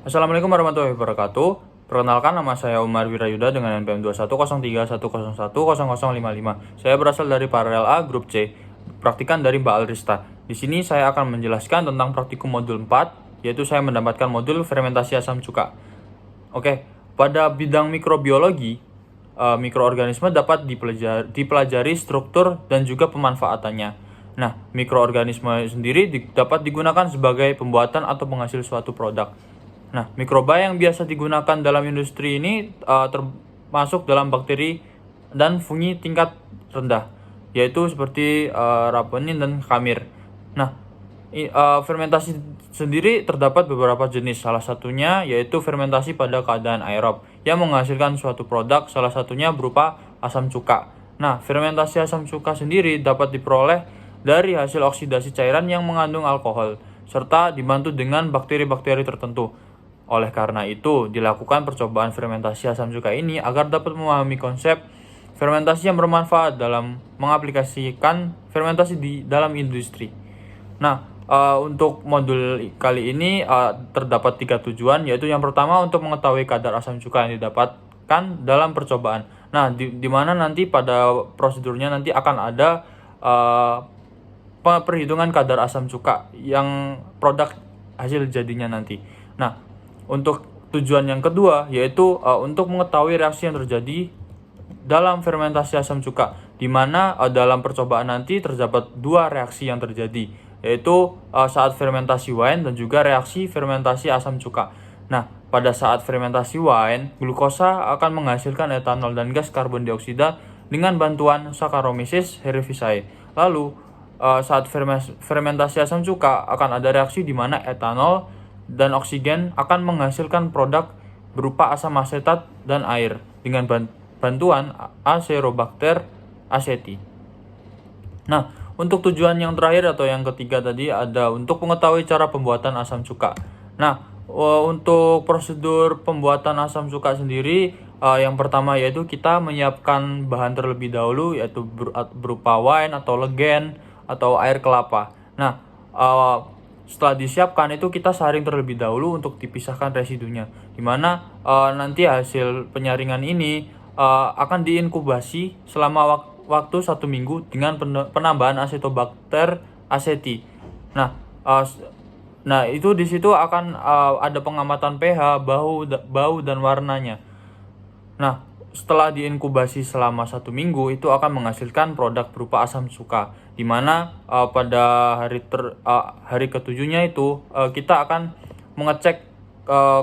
Assalamualaikum warahmatullahi wabarakatuh. Perkenalkan, nama saya Umar Wirayuda dengan NPM 21031010055. Saya berasal dari Paralel A Grup C, praktikan dari Mbak Alrista. Di sini saya akan menjelaskan tentang praktikum modul 4, yaitu saya mendapatkan modul fermentasi asam cuka. Oke, pada bidang mikrobiologi, mikroorganisme dapat dipelajari struktur dan juga pemanfaatannya. Nah, mikroorganisme sendiri dapat digunakan sebagai pembuatan atau penghasil suatu produk. Nah, mikroba yang biasa digunakan dalam industri ini termasuk dalam bakteri dan fungi tingkat rendah, yaitu seperti Rapenin dan Khamir. Nah, fermentasi sendiri terdapat beberapa jenis. Salah satunya yaitu fermentasi pada keadaan aerob yang menghasilkan suatu produk, salah satunya berupa asam cuka. Nah, fermentasi asam cuka sendiri dapat diperoleh dari hasil oksidasi cairan yang mengandung alkohol, serta dibantu dengan bakteri-bakteri tertentu. Oleh karena itu, dilakukan percobaan fermentasi asam cuka ini agar dapat memahami konsep fermentasi yang bermanfaat dalam mengaplikasikan fermentasi di dalam industri. Nah, untuk modul kali ini terdapat 3 tujuan, yaitu yang pertama untuk mengetahui kadar asam cuka yang didapatkan dalam percobaan. Nah, di mana nanti pada prosedurnya nanti akan ada perhitungan kadar asam cuka yang produk hasil jadinya nanti. Nah, untuk tujuan yang kedua yaitu untuk mengetahui reaksi yang terjadi dalam fermentasi asam cuka, di mana dalam percobaan nanti terdapat 2 reaksi yang terjadi, yaitu saat fermentasi wine dan juga reaksi fermentasi asam cuka. Nah, pada saat fermentasi wine, glukosa akan menghasilkan etanol dan gas karbon dioksida dengan bantuan Saccharomyces cerevisiae. Lalu saat fermentasi asam cuka akan ada reaksi di mana etanol dan oksigen akan menghasilkan produk berupa asam asetat dan air dengan bantuan Acerobacter aceti. Nah, untuk tujuan yang terakhir atau yang ketiga tadi ada untuk mengetahui cara pembuatan asam cuka. Nah, untuk prosedur pembuatan asam cuka sendiri, yang pertama yaitu kita menyiapkan bahan terlebih dahulu, yaitu berupa wine atau legen atau air kelapa. Nah, setelah disiapkan itu kita saring terlebih dahulu untuk dipisahkan residunya, dimana nanti hasil penyaringan ini akan diinkubasi selama waktu 1 minggu dengan penambahan Acetobacter aceti. Nah, itu di situ akan ada pengamatan pH, bau dan warnanya. Nah, setelah diinkubasi selama 1 minggu itu akan menghasilkan produk berupa asam cuka, di mana pada hari ketujuhnya itu kita akan mengecek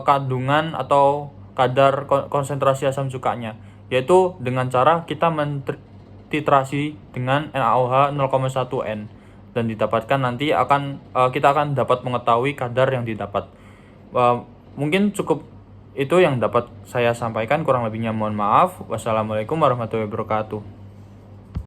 kandungan atau kadar konsentrasi asam cukanya, yaitu dengan cara kita titrasi dengan NaOH 0,1 N, dan didapatkan nanti kita akan dapat mengetahui kadar yang didapat. Mungkin cukup itu yang dapat saya sampaikan, kurang lebihnya mohon maaf. Wassalamualaikum warahmatullahi wabarakatuh.